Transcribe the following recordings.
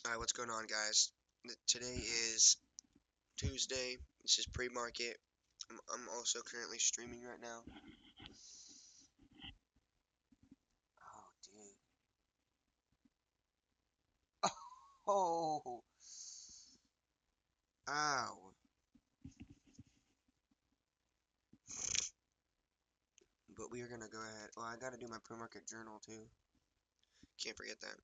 Alright, what's going on, guys? Today is Tuesday. This is pre-market. I'm also currently streaming right now. Oh, dude. Oh! Ow. But we are gonna go ahead. Well, I gotta do my pre-market journal, too. Can't forget that.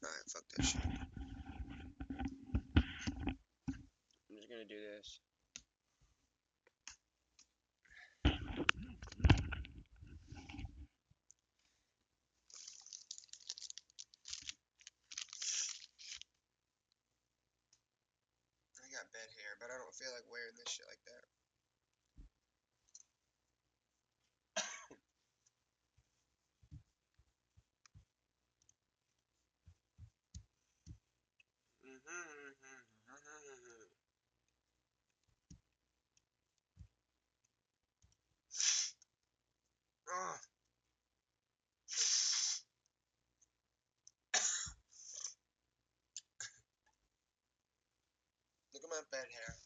Alright, fuck that shit. I'm just gonna do this. I got bed hair, but I don't feel like wearing this shit like that. Oh, look at my bed hair.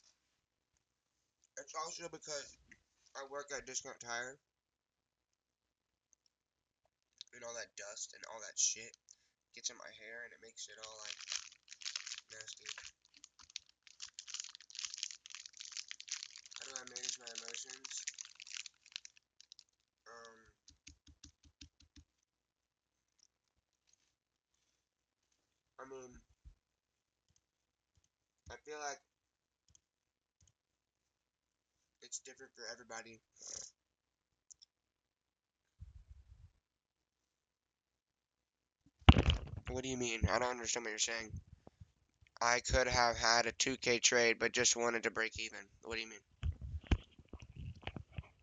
It's also because I work at Discount Tire, and all that dust and all that shit gets in my hair and it makes it all like nasty. How do I manage my emotions? I mean, I feel like it's different for everybody. What do you mean? I don't understand what you're saying. I could have had a 2K trade, but just wanted to break even. What do you mean?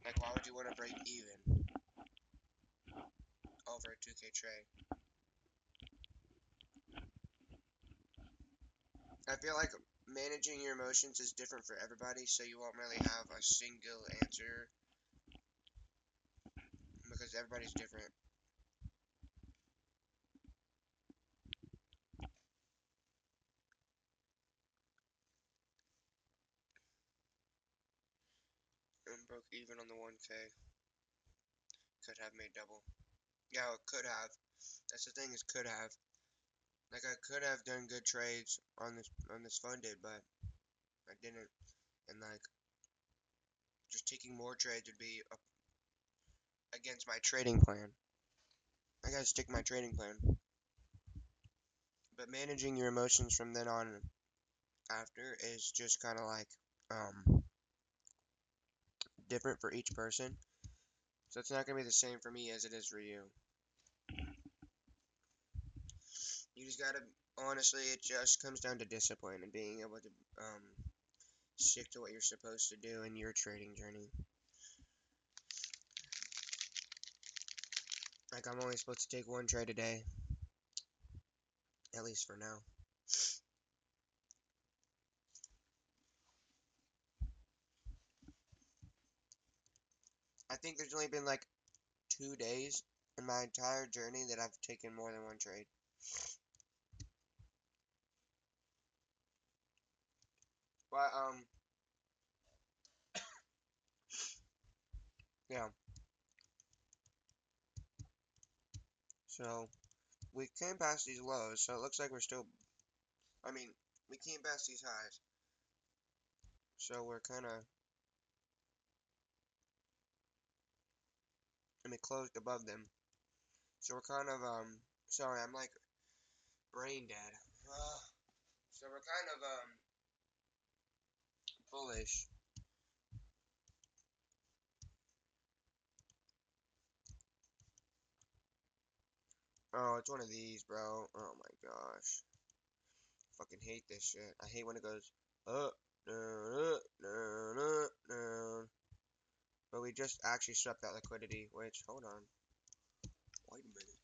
Like, why would you want to break even over a 2K trade? I feel like managing your emotions is different for everybody, so you won't really have a single answer because everybody's different. And broke even on the 1K. Could have made double. Yeah, it could have. That's the thing, is could have. Like, I could have done good trades on this funded, but I didn't. And like, just taking more trades would be against my trading plan. I gotta stick my trading plan. But managing your emotions from then on after is just kind of like different for each person. So it's not gonna be the same for me as it is for you. You just gotta, honestly, it just comes down to discipline and being able to stick to what you're supposed to do in your trading journey. Like, I'm only supposed to take one trade a day, at least for now. I think there's only been like 2 days in my entire journey that I've taken more than one trade. But yeah. So we came past these lows, so it looks like we're still. I mean, we came past these highs, so we're kind of. And it closed above them, so we're kind of Sorry, I'm like brain dead. So we're kind of bullish. Oh, it's one of these, bro. Oh my gosh. Fucking hate this shit. I hate when it goes up, down, down, down. But we just actually swept that liquidity, which, hold on. Wait a minute.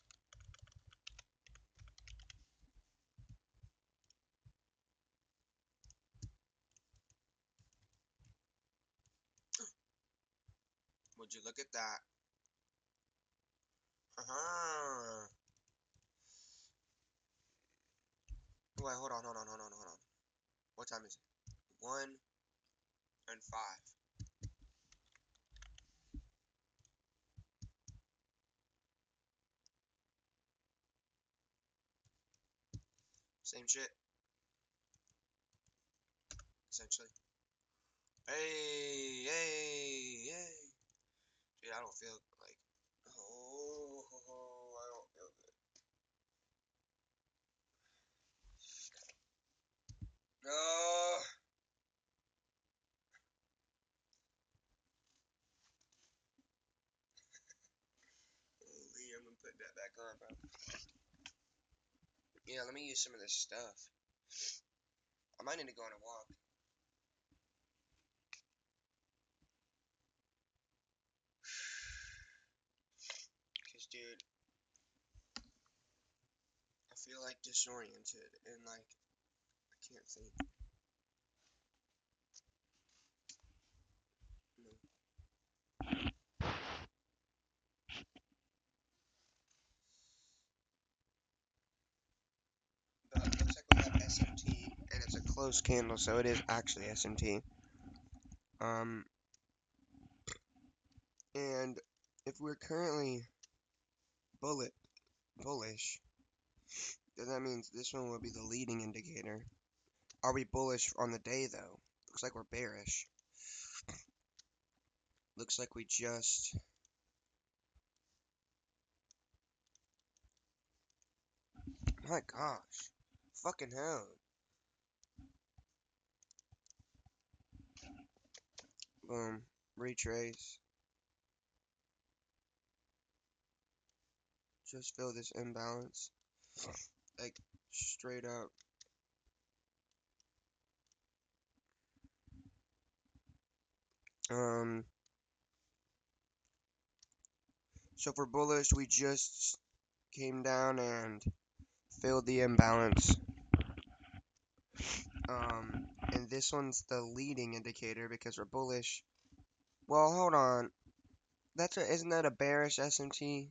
Would you look at that? Uh-huh. Wait, hold on. What time is it? 1:05. Same shit, essentially. Hey. Dude, I don't feel like. Oh, I don't feel good. No. Holy, I'm gonna put that back on, bro. Yeah, let me use some of this stuff. I might need to go on a walk. Cause, dude, I feel like disoriented and like I can't think. No. But it looks like we have SMT, and it's a closed candle, so it is actually SMT. Um, and if we're currently bullish, then that means this one will be the leading indicator. Are we bullish on the day though? Looks like we're bearish. Looks like we just. My gosh. Fucking hell. Boom. Retrace. Just fill this imbalance. Like, straight up. So for bullish, we just came down and filled the imbalance. And this one's the leading indicator because we're bullish. Well, hold on. Isn't that a bearish SMT?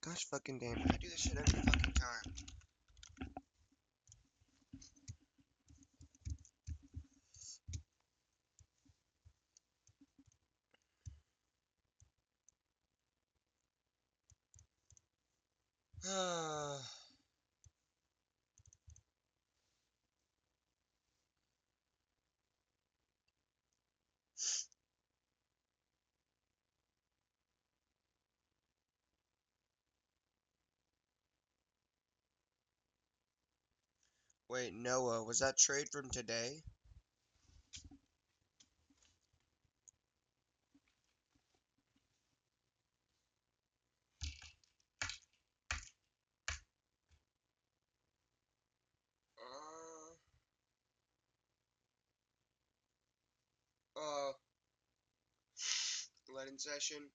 Gosh fucking damn it. I do this shit every fucking time. Wait, Noah, was that trade from today? Uh, uh, Letting session?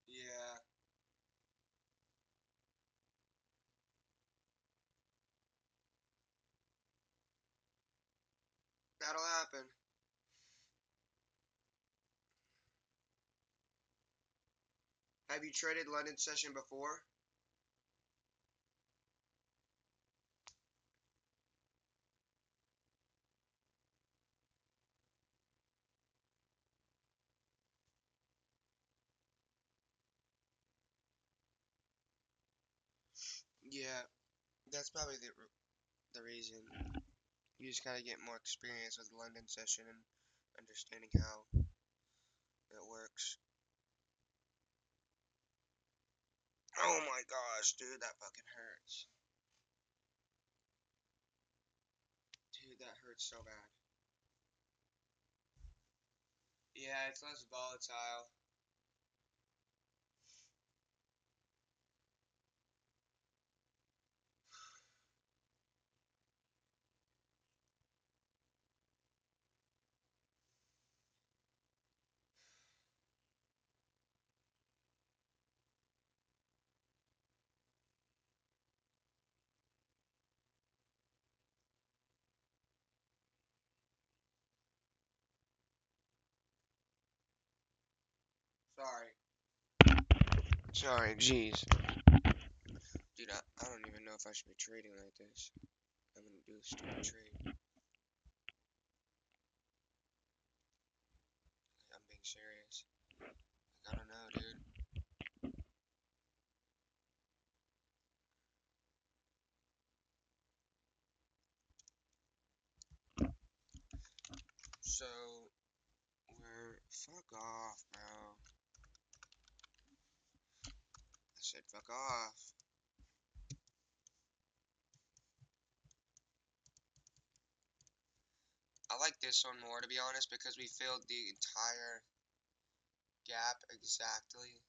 Yeah, that'll happen. Have you traded London session before? Yeah, that's probably the reason. You just gotta get more experience with London session and understanding how it works. Oh my gosh, dude, that fucking hurts. Dude, that hurts so bad. Yeah, it's less volatile. Sorry, jeez. Dude, I don't even know if I should be trading like this. I'm gonna do a stupid trade. I'm being serious. Like, I don't know, dude. So, fuck off, bro. I said fuck off. I like this one more, to be honest, because we filled the entire gap exactly.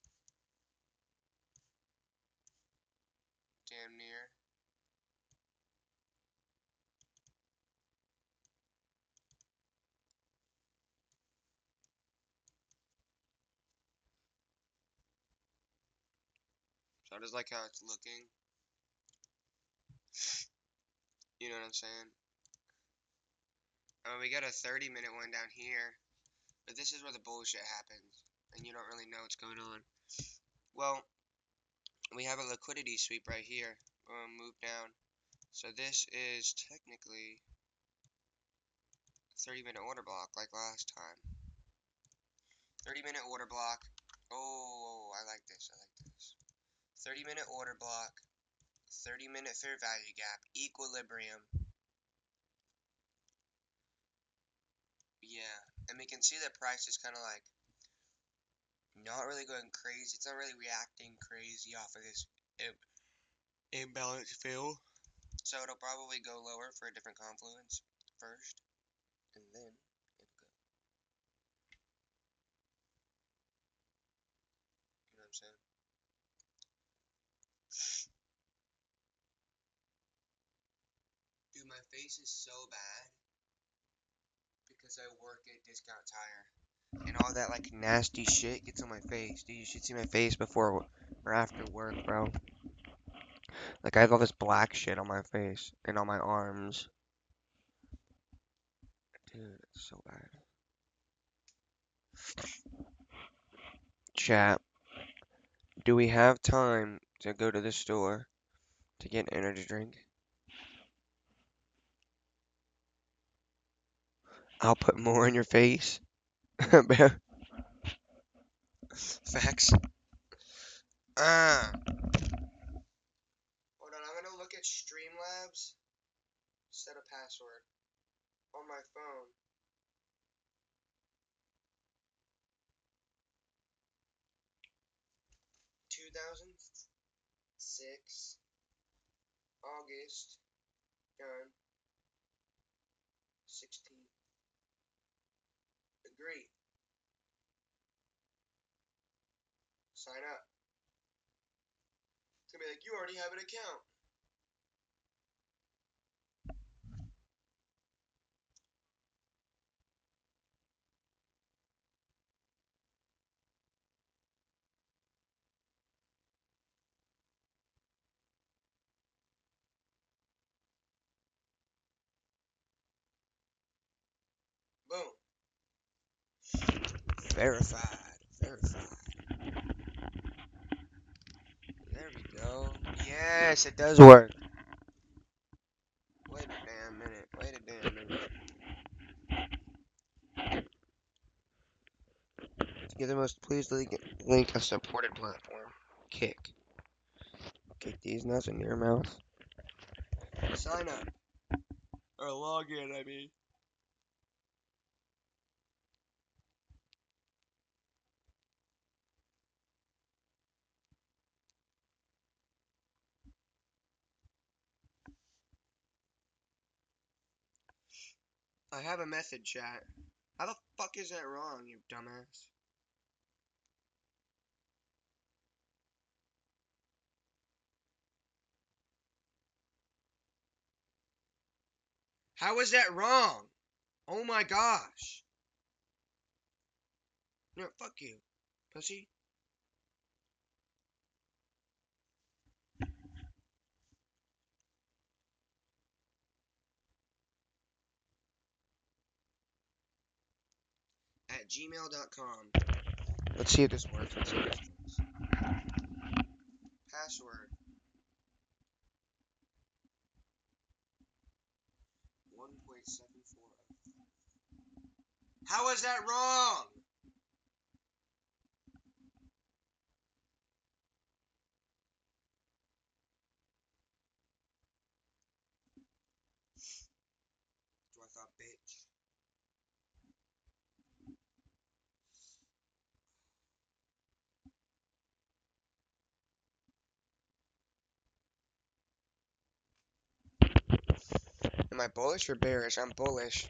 Damn near. So I just like how it's looking. You know what I'm saying? We got a 30-minute one down here. But this is where the bullshit happens. And you don't really know what's going on. Well, we have a liquidity sweep right here. Move down. So this is technically a 30-minute order block like last time. 30-minute order block. Oh, I like this. 30-minute order block. 30-minute fair value gap. Equilibrium. Yeah. And we can see the price is kind of like not really going crazy. It's not really reacting crazy off of this imbalance fill. So it'll probably go lower for a different confluence first. And then it'll go. You know what I'm saying? Dude, my face is so bad because I work at Discount Tire. And all that like nasty shit gets on my face. Dude, you should see my face before or after work, bro. Like I have all this black shit on my face and on my arms. Dude, it's so bad. Chat, do we have time to go to the store to get an energy drink? I'll put more in your face. Facts. Hold on, I'm gonna look at Streamlabs. Set a password on my phone. 2006 August done 16. Agree. Sign up. It's gonna be like you already have an account. Boom. Verified. Verified. There we go. Yes, it does work. Wait a damn minute. Wait a damn minute. To get the most, please link a supported platform. Kick. Kick these nuts in your mouth. Sign up. Or log in, I mean. I have a method, chat. How the fuck is that wrong, you dumbass? How is that wrong? Oh my gosh. No, fuck you, pussy. At gmail.com. Let's see if this works. Let's see if this works. Password 1.74. How is that wrong? So I thought, bitch. Am I bullish or bearish? I'm bullish.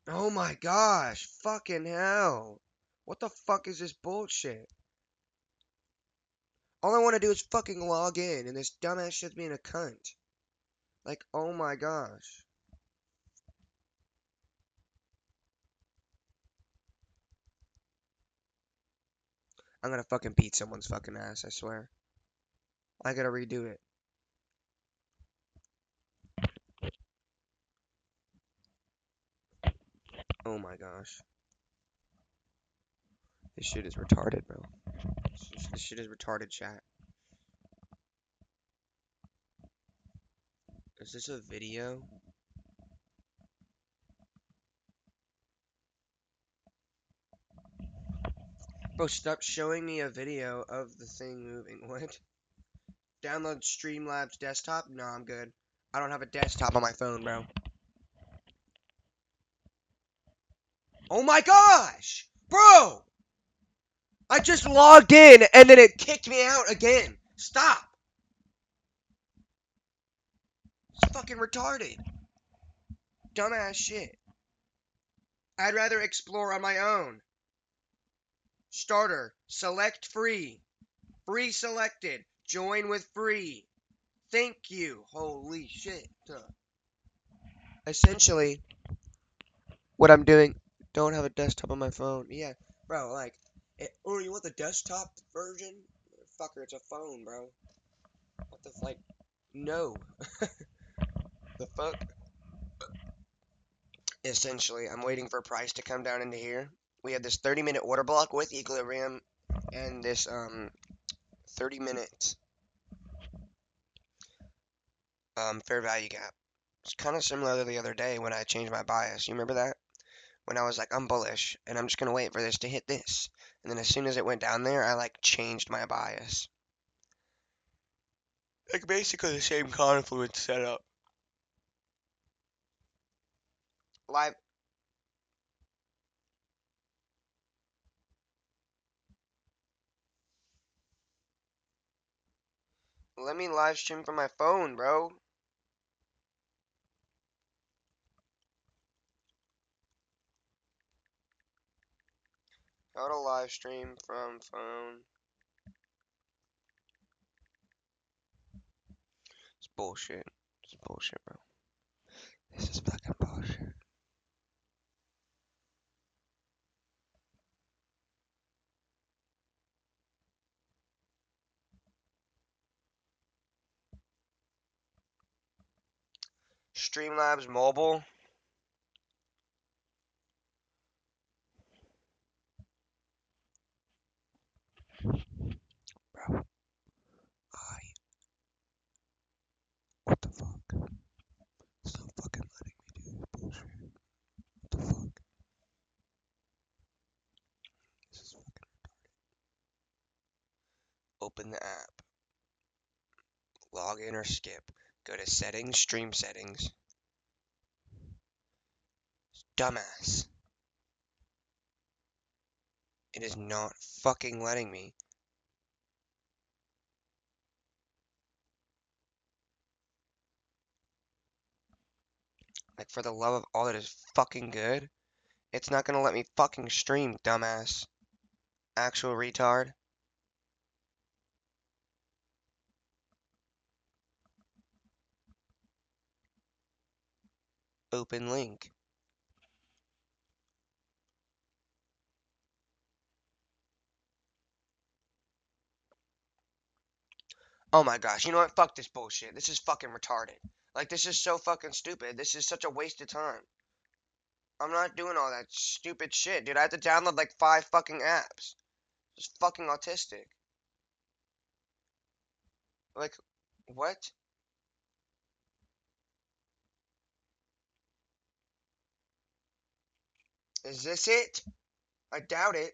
Oh my gosh. Fucking hell. What the fuck is this bullshit? All I want to do is fucking log in, and this dumbass shit's being a cunt. Like, oh my gosh. I'm gonna fucking beat someone's fucking ass, I swear. I gotta redo it. Oh my gosh. This shit is retarded, bro. This shit is retarded, chat. Is this a video? Bro, stop showing me a video of the thing moving. What? Download Streamlabs desktop? No, I'm good. I don't have a desktop on my phone, bro. Oh my gosh! Bro! I just logged in and then it kicked me out again. Stop! It's fucking retarded. Dumbass shit. I'd rather explore on my own. Starter. Select free. Free selected. Join with free. Thank you. Holy shit. Essentially, what I'm doing, don't have a desktop on my phone. Yeah, bro, like, oh, you want the desktop version? Fucker, it's a phone, bro. What the, like, no. The fuck? Essentially, I'm waiting for price to come down into here. We had this 30-minute order block with equilibrium and this 30-minute fair value gap. It's kind of similar to the other day when I changed my bias. You remember that? When I was like, I'm bullish and I'm just gonna wait for this to hit this. And then as soon as it went down there, I like changed my bias. Like basically the same confluence setup. Live. Let me live stream from my phone, bro. How to live stream from phone. It's bullshit. It's bullshit, bro. This is fucking bullshit. Streamlabs mobile. Bro. What the fuck? It's not fucking letting me do this bullshit. What the fuck? This is fucking retarded. Open the app. Log in or skip. Go to settings, stream settings. Dumbass. It is not fucking letting me. Like, for the love of all that is fucking good, it's not gonna let me fucking stream, dumbass. Actual retard. Open link. Oh my gosh, you know what? Fuck this bullshit. This is fucking retarded. Like, this is so fucking stupid. This is such a waste of time. I'm not doing all that stupid shit, dude. I had to download like 5 fucking apps. It's fucking autistic. Like, what? Is this it? I doubt it.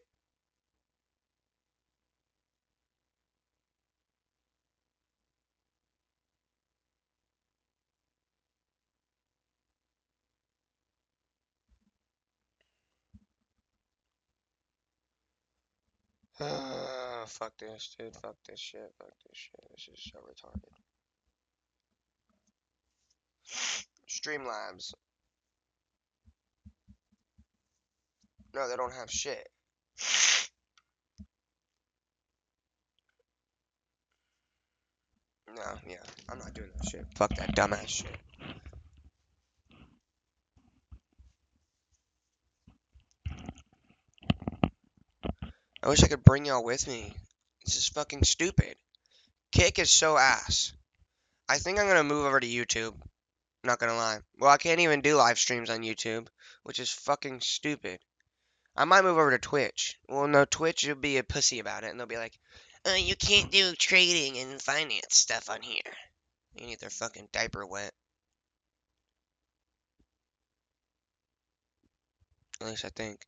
Fuck this, dude. Fuck this shit. Fuck this shit. This is so retarded. Streamlabs. No, they don't have shit. No, yeah. I'm not doing that shit. Fuck that dumbass shit. I wish I could bring y'all with me. This is fucking stupid. Kick is so ass. I think I'm gonna move over to YouTube. Not gonna lie. Well, I can't even do live streams on YouTube, which is fucking stupid. I might move over to Twitch. Well, no, Twitch will be a pussy about it, and they'll be like, you can't do trading and finance stuff on here. You need their fucking diaper wet. At least I think.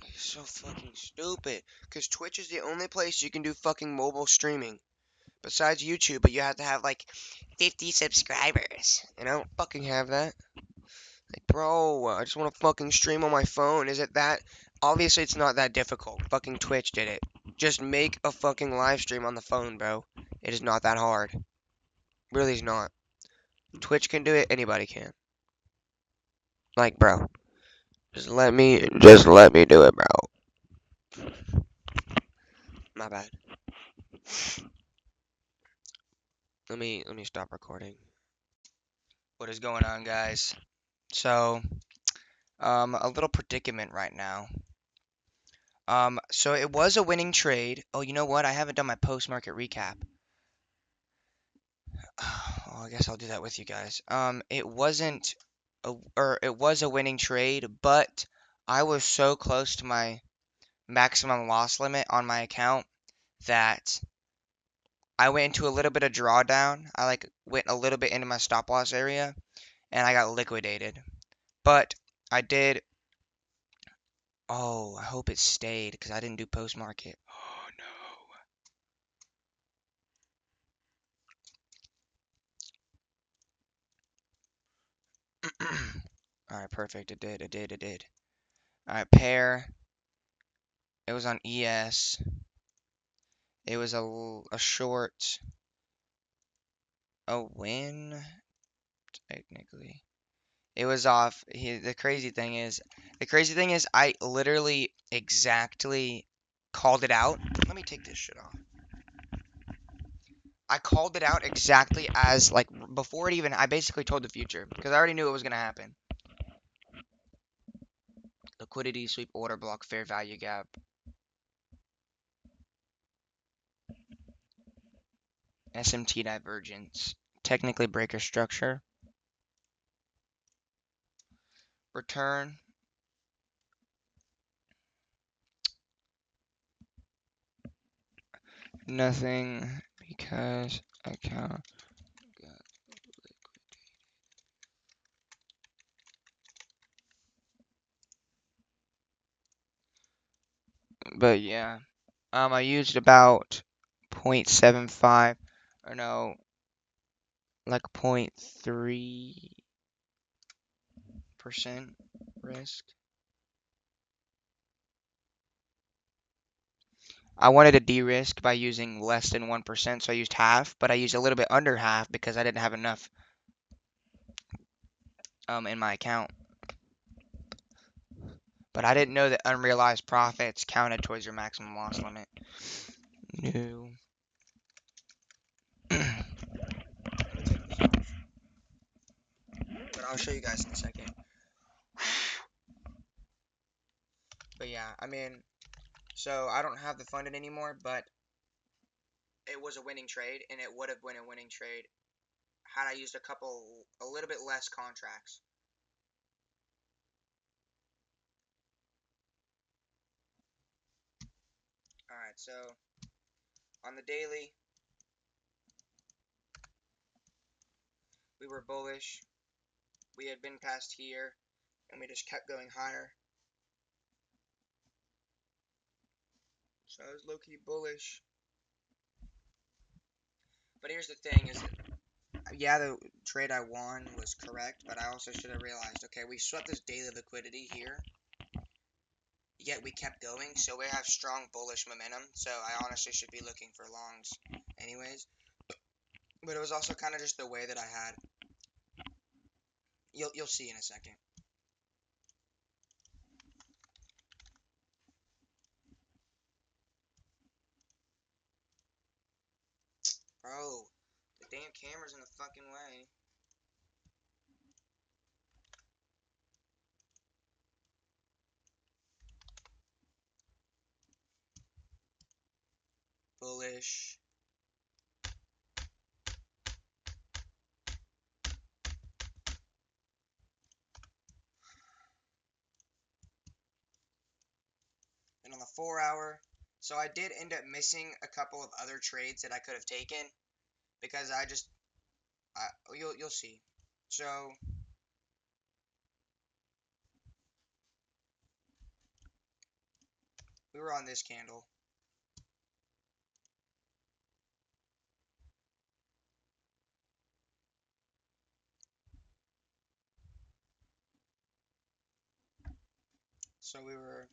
It's so fucking stupid. Because Twitch is the only place you can do fucking mobile streaming. Besides YouTube, but you have to have like 50 subscribers. And I don't fucking have that. Like, bro, I just want to fucking stream on my phone. Is it that? Obviously, it's not that difficult. Fucking Twitch did it. Just make a fucking live stream on the phone, bro. It is not that hard. Really is not. Twitch can do it, anybody can. Like, bro. Just let me do it, bro. My bad. Let me stop recording. What is going on, guys? So, a little predicament right now. So it was a winning trade. Oh, you know what? I haven't done my post-market recap. Oh, I guess I'll do that with you guys. It wasn't, or it was a winning trade, but I was so close to my maximum loss limit on my account that I went into a little bit of drawdown. I like went a little bit into my stop loss area, and I got liquidated. But I did. Oh, I hope it stayed because I didn't do post market. Oh no. All right, perfect. It did. It did. It did. All right, pair. It was on ES. It was a short, a win, technically. It was off. The crazy thing is, I literally exactly called it out. Let me take this shit off. I called it out exactly as, like, before it even, I basically told the future, because I already knew it was going to happen. Liquidity, sweep, order block, fair value gap. SMT divergence. Technically breaker structure. Return. Nothing, because account got liquidated. But yeah. I used about 0.75, or no, like 0.3% risk. I wanted to de-risk by using less than 1%, so I used half, but I used a little bit under half because I didn't have enough in my account. But I didn't know that unrealized profits counted towards your maximum loss limit. No. But I'll show you guys in a second. But yeah, I mean, so I don't have the funded anymore, but it was a winning trade, and it would have been a winning trade had I used a little bit less contracts. Alright, so on the daily, we were bullish. We had been past here, and we just kept going higher. So I was low-key bullish. But here's the thing is that, yeah, the trade I won was correct, but I also should have realized, okay, we swept this daily liquidity here, yet we kept going, so we have strong bullish momentum, so I honestly should be looking for longs anyways. But it was also kind of just the way that I had. You'll see in a second. Bro, the damn camera's in the fucking way. Bullish. And on the 4 hour, so I did end up missing a couple of other trades that I could have taken because you'll see. So we were on this candle. So we were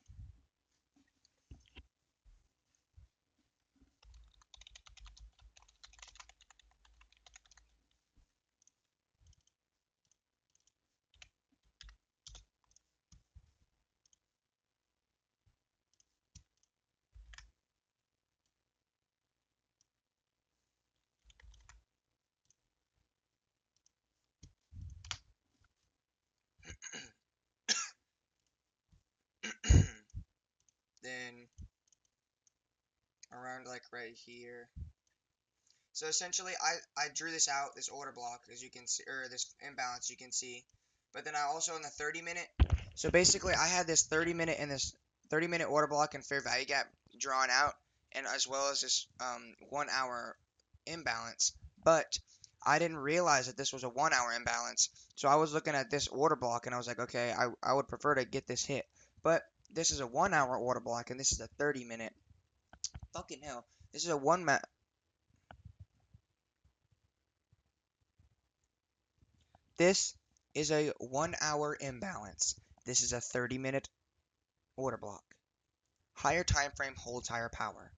then around like right here. So essentially, I drew this out, this order block, as you can see, or this imbalance you can see. But then I also in the 30-minute. So basically, I had this 30-minute and this 30-minute order block and fair value gap drawn out, and as well as this 1 hour imbalance. But I didn't realize that this was a 1 hour imbalance. So I was looking at this order block and I was like, okay, I would prefer to get this hit. But this is a 1 hour order block and this is a 30-minute. Fucking hell. This is a This is a 1 hour imbalance. This is a 30-minute order block. Higher time frame holds higher power.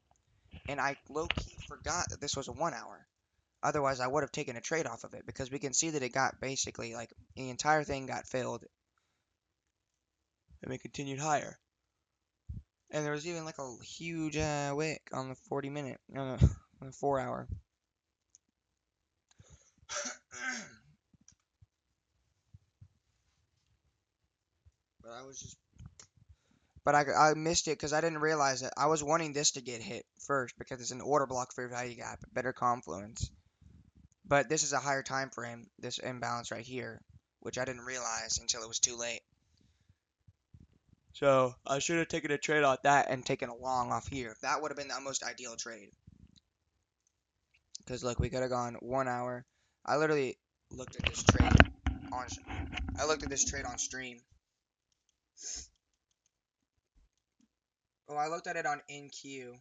And I low-key forgot that this was a 1 hour. Otherwise, I would have taken a trade off of it because we can see that it got basically like the entire thing got filled and it continued higher. And there was even like a huge wick on the 40-minute, on the 4 hour. But I was just But I missed it because I didn't realize it. I was wanting this to get hit first because it's an order block fair value gap, better confluence. But this is a higher time frame, this imbalance right here, which I didn't realize until it was too late. So I should have taken a trade on that and taken a long off here. That would have been the most ideal trade. Because look, we could have gone 1 hour. I literally looked at this trade on. I looked at this trade on stream. Oh, I looked at it on NQ.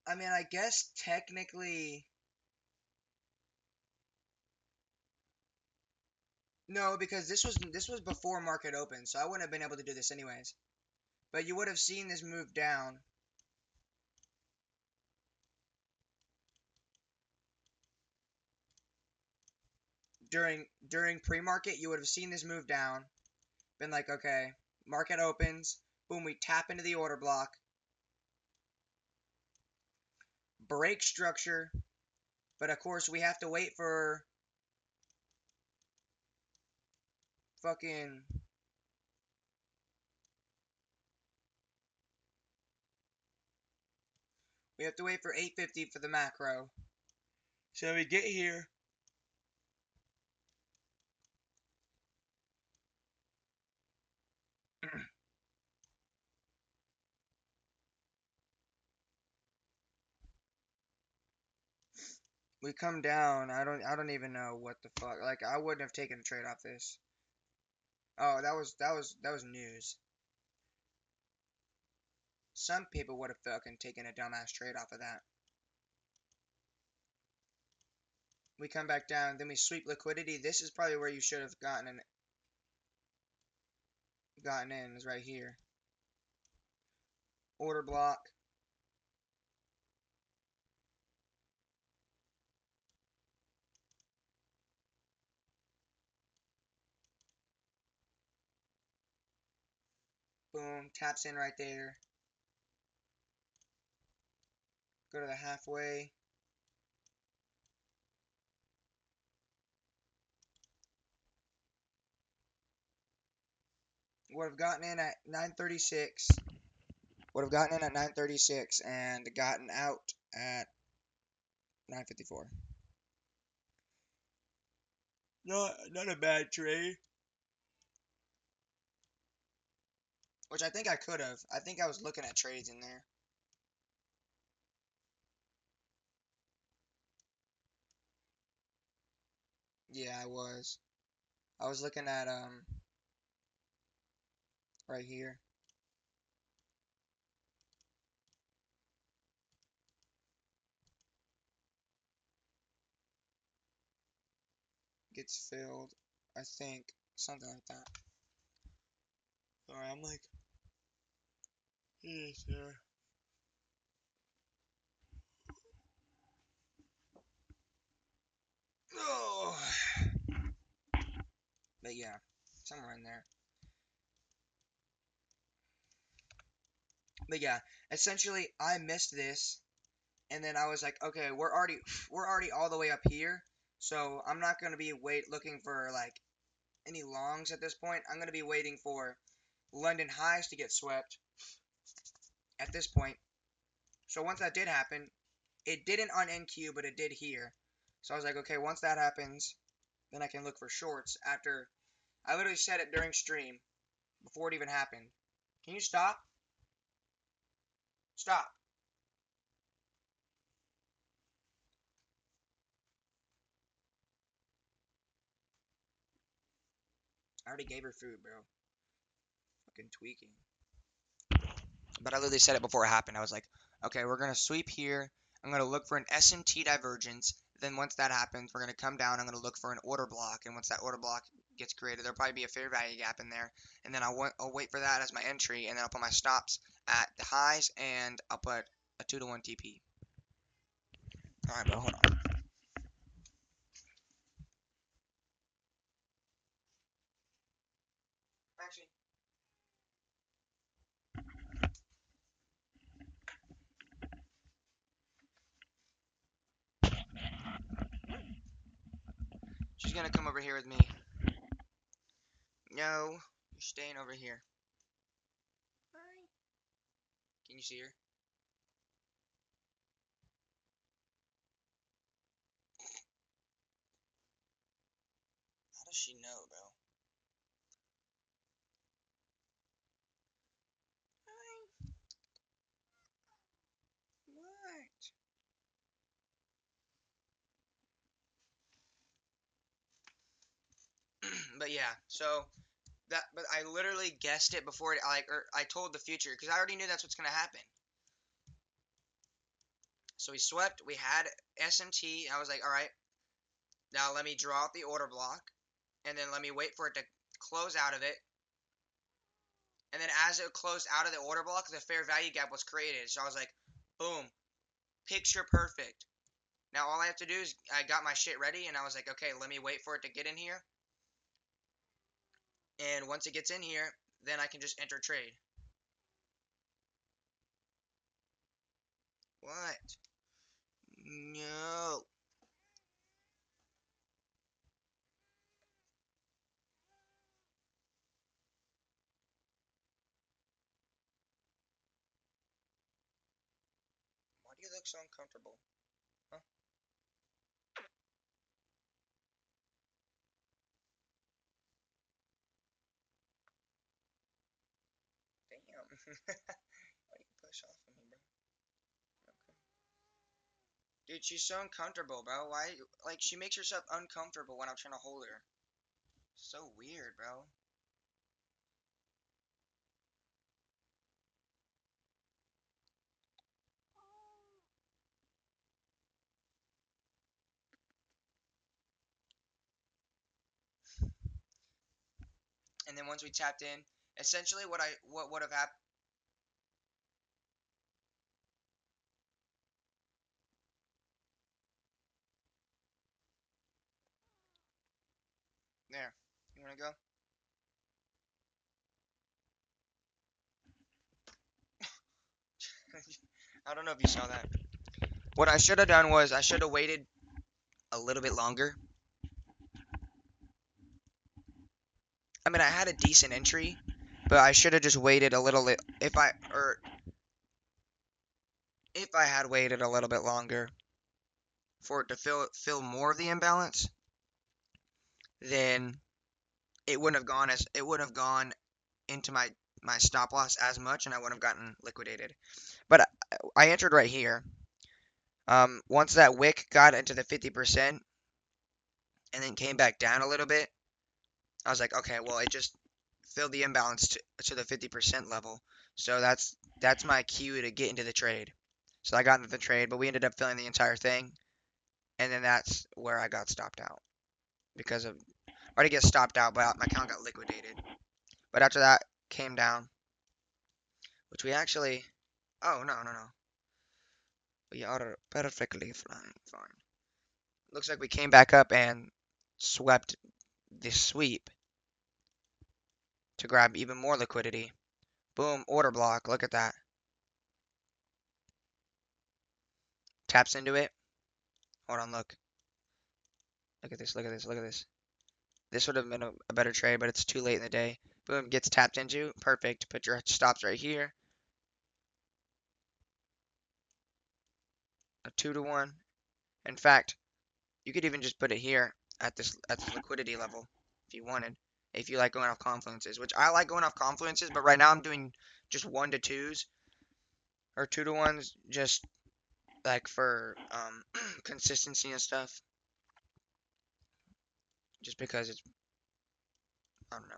I mean, I guess technically. No, because this was before market open, so I wouldn't have been able to do this anyways. But you would have seen this move down. During pre-market, you would have seen this move down. Been like, okay, market opens, boom, we tap into the order block. Break structure, but of course we have to wait for fucking We have to wait for 8:50 for the macro. So we get here. We come down. I don't even know what the fuck. Like I wouldn't have taken a trade off this. Oh, that was news. Some people would have fucking taken a dumbass trade off of that. We come back down, then we sweep liquidity. This is probably where you should have gotten in, is right here. Order block. Boom, taps in right there. Go to the halfway. Would have gotten in at 9:36. Would have gotten in at 9:36 and gotten out at 9:54. Not a bad trade. Which I think I could have. I think I was looking at trades in there. Yeah, I was. I was looking at right here. Gets filled. I think something like that. Alright, I'm like, yes, sir. Oh, but yeah, somewhere in there. But yeah, essentially, I missed this, and then I was like, okay, we're already all the way up here, so I'm not gonna be looking for like any longs at this point. I'm gonna be waiting for London highs to get swept at this point. So once that did happen, it didn't on NQ, but it did here. So I was like, okay, once that happens, then I can look for shorts after. I literally said it during stream before it even happened. Can you stop? Stop. I already gave her food, bro. Fucking tweaking. But I literally said it before it happened. I was like, okay, we're going to sweep here. I'm going to look for an SMT divergence. Then once that happens, we're going to come down. I'm going to look for an order block. And once that order block gets created, there'll probably be a fair value gap in there. And then I'll wait for that as my entry. And then I'll put my stops at the highs. And I'll put a 2-to-1 TP. Alright, bro, hold on. Actually, she's going to come over here with me. No, you're staying over here. Hi. Can you see her? How does she know, bro? Hi. What? But yeah, so but I literally guessed it before or I told the future because I already knew that's what's gonna happen. So we swept. We had SMT. I was like, all right, now let me draw out the order block, and then let me wait for it to close out of it. And then as it closed out of the order block, the fair value gap was created. So I was like, boom, picture perfect. Now all I have to do is I got my shit ready, and I was like, okay, let me wait for it to get in here. And once it gets in here, then I can just enter trade. What? No. do you look so uncomfortable? Huh? Damn. Why do you push off of me, bro? Okay. Dude, she's so uncomfortable, bro. Why? Like, she makes herself uncomfortable when I'm trying to hold her. So weird, bro. And then once we tapped in, essentially what would have happened. There. You wanna go? I don't know if you saw that. What I should have done was I should have waited a little bit longer. I mean, I had a decent entry, but I should have just waited a little bit. If I had waited a little bit longer for it to fill more of the imbalance, then it wouldn't have gone into my stop loss as much, and I wouldn't have gotten liquidated. But I entered right here. Once that wick got into the 50% and then came back down a little bit, I was like, okay, well, it just filled the imbalance to the 50% level. So that's my cue to get into the trade. So I got into the trade, but we ended up filling the entire thing, and then that's where I got stopped out because of I didn't get stopped out, but my account got liquidated. But after that came down, which we actually, oh no, we are perfectly fine. Looks like we came back up and swept this sweep to grab even more liquidity. Boom, order block. Look at that. Taps into it. Hold on, look. Look at this, look at this, look at this. This would have been a better trade, but it's too late in the day. Boom, gets tapped into. Perfect. Put your stops right here. A 2-to-1. In fact, you could even just put it here at this liquidity level if you wanted. If you like going off confluences, which I like going off confluences, but right now I'm doing just 1-to-2s or 2-to-1s, just like for consistency and stuff. Just because it's, I don't know.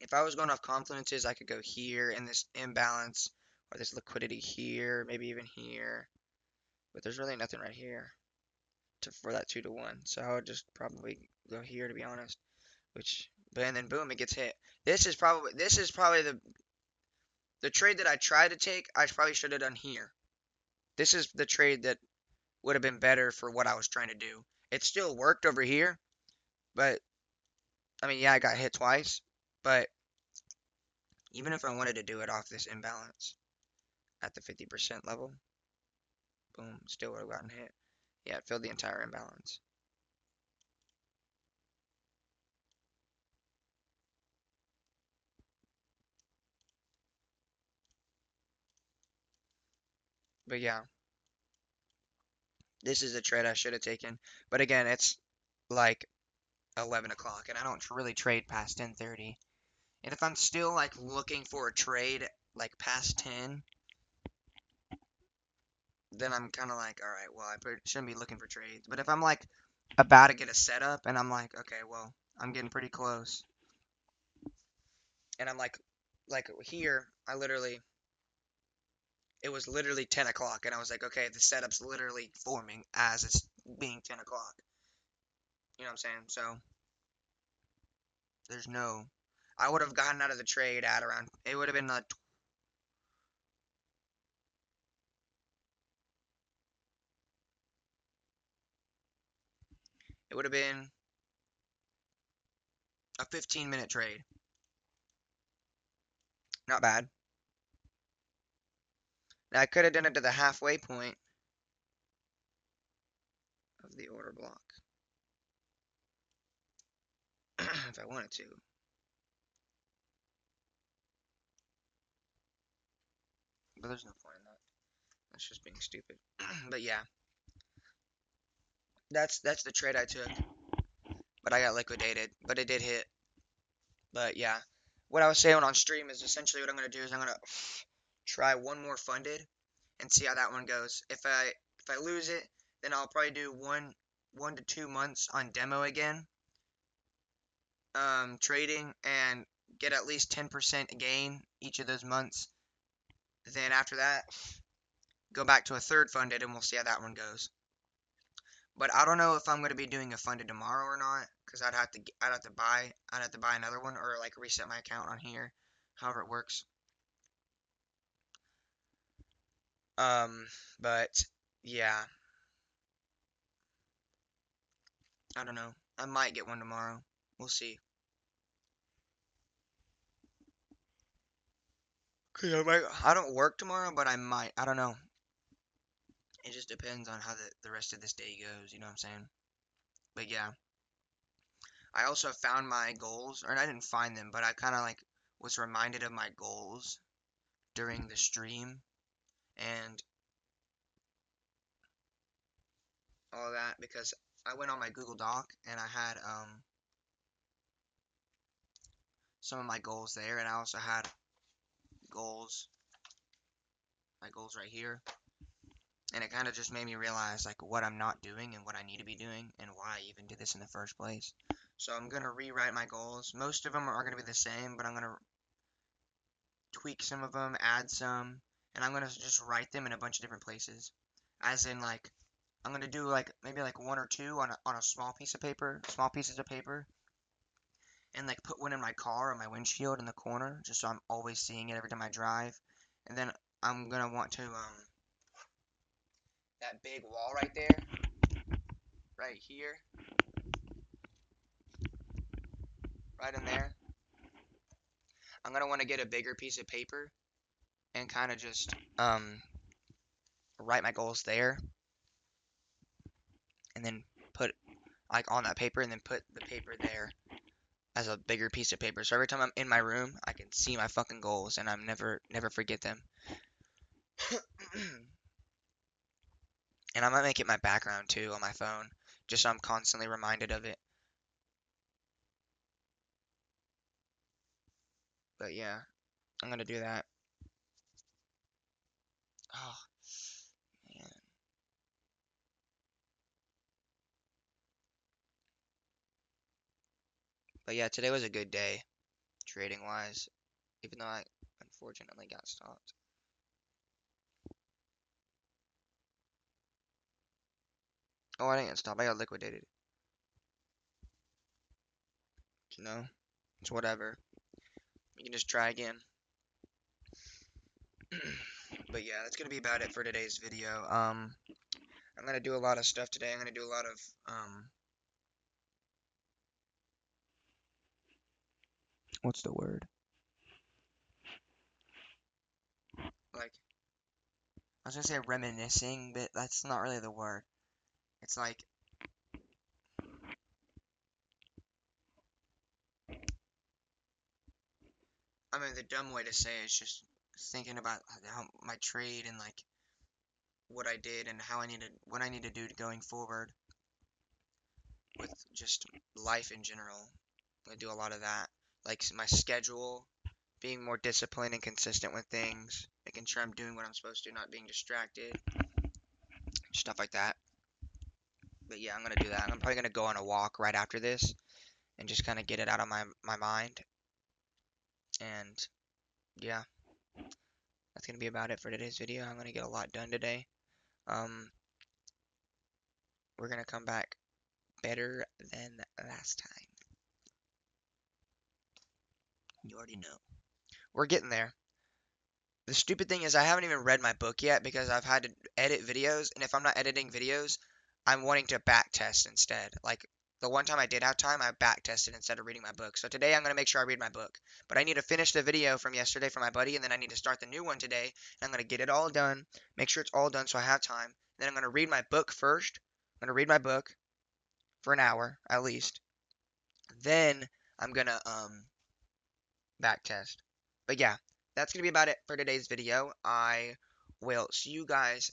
If I was going off confluences, I could go here in this imbalance or this liquidity here, maybe even here. But there's really nothing right here for that 2-to-1. So I would just probably go here to be honest. And then boom, it gets hit. This is probably the trade that I tried to take. I probably should have done here. This is the trade that would have been better for what I was trying to do. It still worked over here, but I mean, yeah, I got hit twice, but even if I wanted to do it off this imbalance at the 50% level, boom, still would have gotten hit. Yeah, it filled the entire imbalance. But yeah, this is a trade I should have taken. But again, it's like 11 o'clock, and I don't really trade past 10:30. And if I'm still like looking for a trade like past 10, then I'm kind of like, all right, well, I shouldn't be looking for trades. But if I'm like about to get a setup and I'm like, okay, well, I'm getting pretty close, and I'm like here, it was literally 10 o'clock, and I was like, okay, the setup's literally forming as it's being 10 o'clock. You know what I'm saying? So there's no, I would have gotten out of the trade at around, it would have been it would have been a 15-minute trade. Not bad. Now I could have done it to the halfway point of the order block if I wanted to. But there's no point in that. That's just being stupid. But yeah, that's the trade I took. But I got liquidated. But it did hit. But yeah, what I was saying on stream is essentially what I'm gonna do is I'm gonna try one more funded and see how that one goes. If I lose it, then I'll probably do 1 to 2 months on demo again, trading, and get at least 10% gain each of those months. Then after that, go back to a third funded and we'll see how that one goes. But I don't know if I'm gonna be doing a funded tomorrow or not, because I'd have to buy another one or like reset my account on here, however it works. But yeah, I don't know. I might get one tomorrow. We'll see. Cause I don't work tomorrow, but I might. I don't know. It just depends on how the rest of this day goes. You know what I'm saying? But yeah, I also found my goals, or I didn't find them, but I kind of like was reminded of my goals during the stream and all that because I went on my Google Doc and I had some of my goals there, and I also had goals, my goals right here, and it kind of just made me realize like what I'm not doing and what I need to be doing and why I even did this in the first place. So I'm gonna rewrite my goals. Most of them are gonna be the same, but I'm gonna tweak some of them, add some, and I'm gonna just write them in a bunch of different places. As in like I'm gonna do like maybe like one or two on a small piece of paper, small pieces of paper, and like put one in my car or my windshield in the corner, just so I'm always seeing it every time I drive. And then I'm gonna want to that big wall right there, right here, right in there. I'm gonna want to get a bigger piece of paper and kind of just write my goals there, and then put like on that paper, and then put the paper there as a bigger piece of paper. So every time I'm in my room, I can see my fucking goals, and I'm never forget them. And I might make it my background too on my phone, just so I'm constantly reminded of it. But yeah, I'm gonna do that. Oh man. But yeah, today was a good day, trading wise, even though I unfortunately got stopped. Oh, I didn't get stopped. I got liquidated. You know, it's whatever. You can just try again. But yeah, that's gonna be about it for today's video. I'm gonna do a lot of stuff today. I'm gonna do a lot of what's the word? Like I was gonna say reminiscing, but that's not really the word. It's like I mean the dumb way to say it is just thinking about how my trade and like what I did and what I need to do going forward with just life in general. I do a lot of that, like my schedule, being more disciplined and consistent with things, making sure I'm doing what I'm supposed to, not being distracted, stuff like that. But yeah, I'm gonna do that. I'm probably gonna go on a walk right after this and just kind of get it out of my mind. And yeah, that's gonna be about it for today's video. I'm gonna get a lot done today. Um, we're gonna come back better than last time. You already know. We're getting there. The stupid thing is I haven't even read my book yet because I've had to edit videos, and if I'm not editing videos, I'm wanting to back test instead. Like the one time I did have time, I back tested instead of reading my book. So today I'm gonna make sure I read my book. But I need to finish the video from yesterday from my buddy, and then I need to start the new one today. And I'm gonna get it all done, make sure it's all done so I have time. Then I'm gonna read my book first. I'm gonna read my book for an hour at least. Then I'm gonna back test. But yeah, that's gonna be about it for today's video. I will see you guys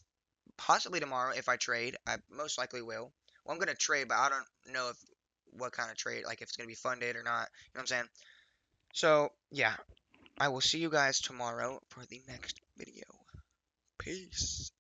possibly tomorrow if I trade. I most likely will. Well, I'm gonna trade, but I don't know if what kind of trade, like if it's gonna be funded or not. You know what I'm saying? So yeah, I will see you guys tomorrow for the next video. Peace.